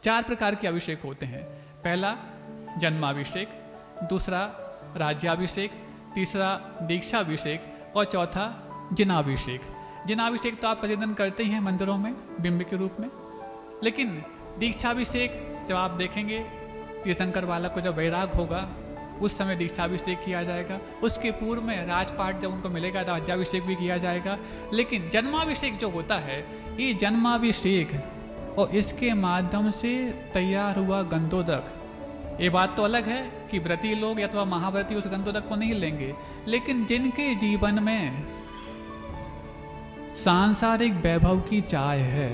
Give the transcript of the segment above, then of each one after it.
4 प्रकार के अभिषेक होते हैं। पहला जन्माभिषेक, दूसरा राज्याभिषेक, तीसरा दीक्षाभिषेक और चौथा जिनाभिषेक। जिनाभिषेक तो आप प्रतिदिन करते ही हैं मंदिरों में बिंब के रूप में, लेकिन दीक्षाभिषेक जब आप देखेंगे तीर्थंकर बालक को जब वैराग होगा उस समय दीक्षाभिषेक किया जाएगा। उसके पूर्व में राजपाट जब उनको मिलेगा राज्याभिषेक भी किया जाएगा। लेकिन जन्माभिषेक जो होता है, ये जन्माभिषेक और इसके माध्यम से तैयार हुआ गंधोदक, ये बात तो अलग है कि व्रती लोग अथवा महाव्रती उस गंधोदक को नहीं लेंगे, लेकिन जिनके जीवन में सांसारिक वैभव की चाह है,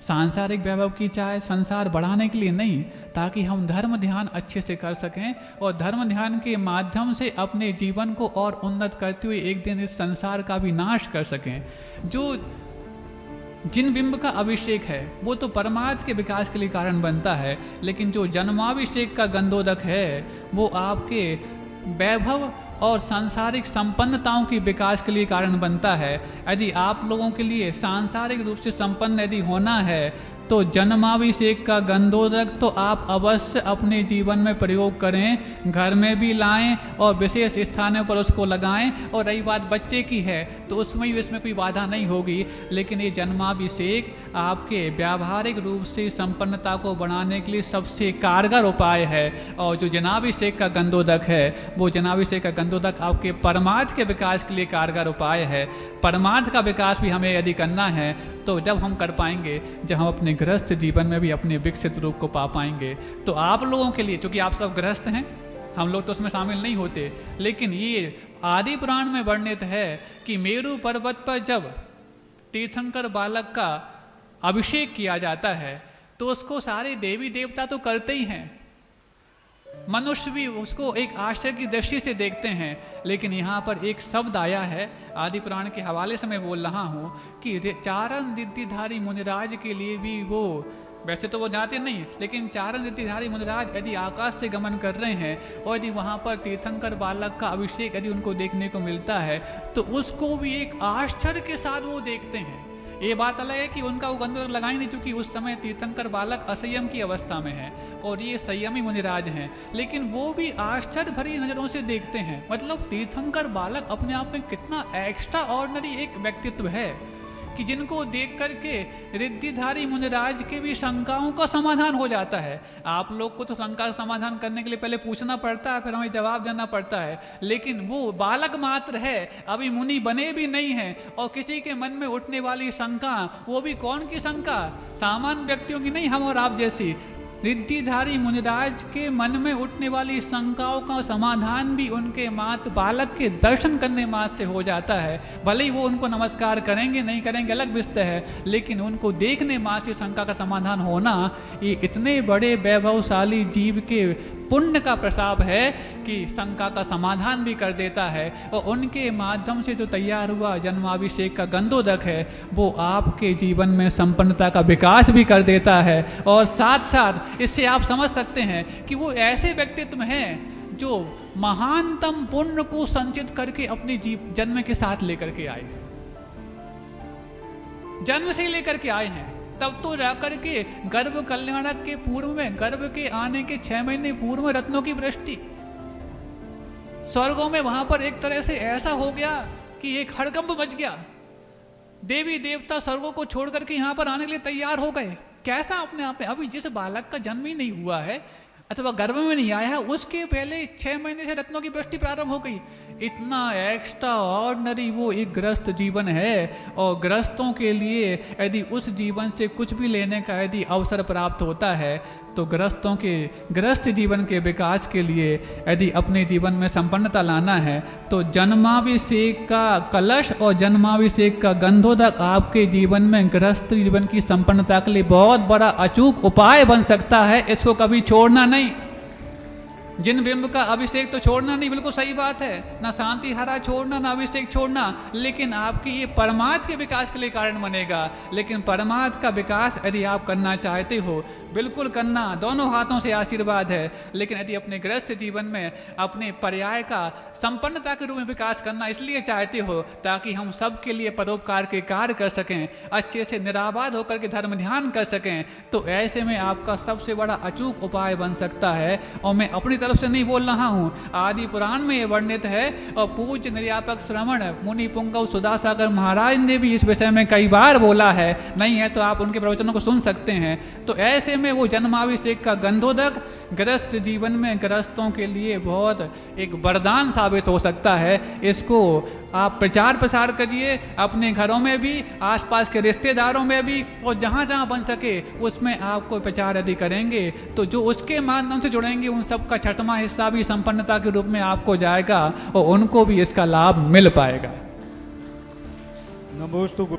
सांसारिक वैभव की चाह संसार बढ़ाने के लिए नहीं, ताकि हम धर्म ध्यान अच्छे से कर सकें और धर्म ध्यान के माध्यम से अपने जीवन को और उन्नत करते हुए एक दिन इस संसार का भी नाश कर सकें। जिन बिंब का अभिषेक है वो तो परमार्थ के विकास के लिए कारण बनता है, लेकिन जो जन्माभिषेक का गंधोदक है वो आपके वैभव और सांसारिक संपन्नताओं की विकास के लिए कारण बनता है। यदि आप लोगों के लिए सांसारिक रूप से संपन्न यदि होना है तो जन्माभिषेक का गंधोदक तो आप अवश्य अपने जीवन में प्रयोग करें, घर में भी लाएं और विशेष स्थानों पर उसको लगाएं। और रही बात बच्चे की है तो उसमें भी इसमें कोई बाधा नहीं होगी, लेकिन ये जन्माभिषेक आपके व्यावहारिक रूप से संपन्नता को बढ़ाने के लिए सबसे कारगर उपाय है। और जो जनाभिषेक का गंधोदक है वो जनाभिषेक का गंधोदक आपके परमार्थ के विकास के लिए कारगर उपाय है। परमार्थ का विकास भी हमें यदि करना है तो जब हम कर पाएंगे, जब हम अपने गृहस्थ जीवन में भी अपने विकसित रूप को पा पाएंगे। तो आप लोगों के लिए, चूंकि आप सब गृहस्थ हैं, हम लोग तो उसमें शामिल नहीं होते, लेकिन ये आदि पुराण में वर्णित है कि मेरु पर्वत पर जब तीर्थंकर बालक का अभिषेक किया जाता है तो उसको सारे देवी देवता तो करते ही हैं, मनुष्य भी उसको एक आश्चर्य की दृष्टि से देखते हैं। लेकिन यहाँ पर एक शब्द आया है, आदि पुराण के हवाले से मैं बोल रहा हूँ कि चारण रिद्धिधारी मुनिराज के लिए भी वो, वैसे तो वो जाते नहीं, लेकिन चारण रिद्धिधारी मुनिराज यदि आकाश से गमन कर रहे हैं और यदि वहाँ पर तीर्थंकर बालक का अभिषेक यदि उनको देखने को मिलता है तो उसको भी एक आश्चर्य के साथ वो देखते हैं। ये बात अलग है कि उनका वो गंधोदक लगाई नहीं, क्योंकि उस समय तीर्थंकर बालक असंयम की अवस्था में है और ये संयमी मुनिराज हैं, लेकिन वो भी आश्चर्य भरी नजरों से देखते हैं। मतलब तीर्थंकर बालक अपने आप में कितना एक्स्ट्रा ऑर्डिनरी एक व्यक्तित्व है कि जिनको देख करके रिद्धिधारी मुनिराज के भी शंकाओं का समाधान हो जाता है। आप लोग को तो शंका का समाधान करने के लिए पहले पूछना पड़ता है, फिर हमें जवाब देना पड़ता है, लेकिन वो बालक मात्र है, अभी मुनि बने भी नहीं हैं और किसी के मन में उठने वाली शंका, वो भी कौन की शंका, सामान्य व्यक्तियों की नहीं, हम और आप जैसी। रिद्धिधारी मुनिराज के मन में उठने वाली शंकाओं का समाधान भी उनके मात्र बालक के दर्शन करने मात्र से हो जाता है। भले ही वो उनको नमस्कार करेंगे नहीं करेंगे अलग विषय है, लेकिन उनको देखने मात्र से शंका का समाधान होना ये इतने बड़े वैभवशाली जीव के पुण्य का प्रसाद है कि शंका का समाधान भी कर देता है। और उनके माध्यम से जो तैयार हुआ जन्माभिषेक का गंधोदक है वो आपके जीवन में संपन्नता का विकास भी कर देता है। और साथ साथ इससे आप समझ सकते हैं कि वो ऐसे व्यक्तित्व हैं जो महानतम पुण्य को संचित करके अपने जन्म के साथ लेकर के आए, जन्म से लेकर के आए हैं। तब तो जाकर के गर्भ कल्याणक के पूर्व में, गर्भ के आने के 6 महीने पूर्व में रत्नों की वृष्टि स्वर्गों में, वहां पर एक तरह से ऐसा हो गया कि एक हड़कंप मच गया। देवी देवता स्वर्गों को छोड़ करके यहाँ पर आने के लिए तैयार हो गए। कैसा अपने आप में, अभी जिस बालक का जन्म ही नहीं हुआ है अथवा गर्भ में नहीं आया है उसके पहले 6 महीने से रत्नों की वृष्टि प्रारंभ हो गई। इतना एक्स्ट्रा ऑर्डिनरी वो एक गृहस्थ जीवन है। और गृहस्थों के लिए यदि उस जीवन से कुछ भी लेने का यदि अवसर प्राप्त होता है तो गृहस्थों के गृहस्थ जीवन के विकास के लिए यदि अपने जीवन में संपन्नता लाना है तो जन्माभिषेक का कलश और जन्माभिषेक का गंधोदक आपके जीवन में गृहस्थ जीवन की संपन्नता के लिए बहुत बड़ा अचूक उपाय बन सकता है। इसको कभी छोड़ना नहीं। जिन बिंब का अभिषेक तो छोड़ना नहीं, बिल्कुल सही बात है, ना शांति हरा छोड़ना ना अभिषेक छोड़ना, लेकिन आपकी ये परमार्थ के विकास के लिए कारण बनेगा। लेकिन परमार्थ का विकास यदि आप करना चाहते हो, बिल्कुल करना, दोनों हाथों से आशीर्वाद है। लेकिन यदि अपने गृहस्थ जीवन में अपने पर्याय का संपन्नता के रूप में विकास करना इसलिए चाहते हो ताकि हम सबके लिए परोपकार के कार्य कर सकें, अच्छे से निराबाद होकर के धर्म ध्यान कर सकें, तो ऐसे में आपका सबसे बड़ा अचूक उपाय बन सकता है। और मैं अपनी तरफ से नहीं बोल रहा हूँ, आदि पुराण में ये वर्णित है और पूज्य निर्यापक श्रवण मुनि पुंगव सुधासागर महाराज ने भी इस विषय में कई बार बोला है। नहीं है तो आप उनके प्रवचनों को सुन सकते हैं। तो ऐसे में वो जन्माभिषेक का गंधोदक गृहस्थ जीवन में गृहस्थों के लिए बहुत एक वरदान साबित हो सकता है। इसको आप प्रचार प्रसार करिए अपने घरों में भी, आसपास के रिश्तेदारों में भी, और जहाँ जहाँ बन सके उसमें आपको प्रचार यदि करेंगे तो जो उसके माध्यम से जुड़ेंगे उन सब का 6वां हिस्सा भी संपन्नता के रूप में आपको जाएगा और उनको भी इसका लाभ मिल पाएगा। नमोस्तु।